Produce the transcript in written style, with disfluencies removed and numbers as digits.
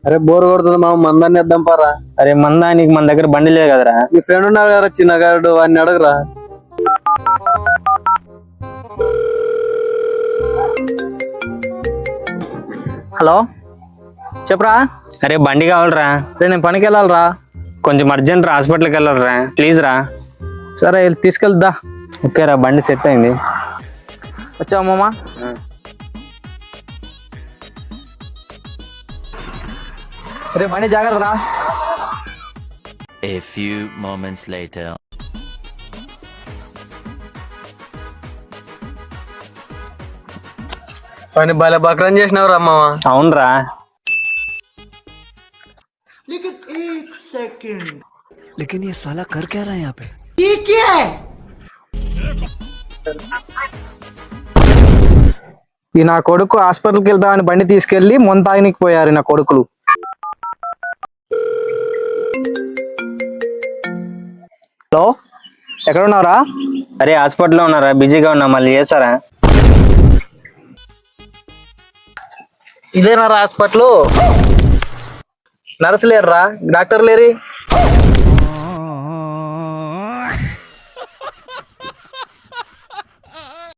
అరే బోర్ కొడుతుంది మామ, మందాన్ని ఇద్దాం పారా. అరే మందా, నీకు మన దగ్గర బండి లేదు కదరా. నీ ఫ్రెండ్ ఉన్నాడు కదా చిన్నగాడు, వాడిని అడగరా. హలో చెప్పరా. అరే బండి కావాలరా. నేను పనికి వెళ్ళాలరా. కొంచెం అర్జెంట్ రా, హాస్పిటల్కి వెళ్ళాలరా, ప్లీజ్ రా. సరే తీసుకెళ్తా. ఓకే రా, బండి సెట్ అయింది. వచ్చావా మామ? రే బండి జాగ్రత్త రా. A few moments later. వాడిని భలే బక్రం చేసినావురా మామ. అవునరా. लेकिन ये साला कर क्या रहा है यहाँ पे? ఈ నా కొడుకు హాస్పిటల్కి వెళ్తామని బండి తీసుకెళ్లి మొన్న తాగినికి పోయారు నా కొడుకులు. హలో ఎక్కడ ఉన్నారా? అరే హాస్పిటల్లో ఉన్నారా, బిజీగా ఉన్నా, మళ్ళీ చేస్తారా? ఇదేనా హాస్పిటల్? నర్సు లేరురా, డాక్టర్ లేరు.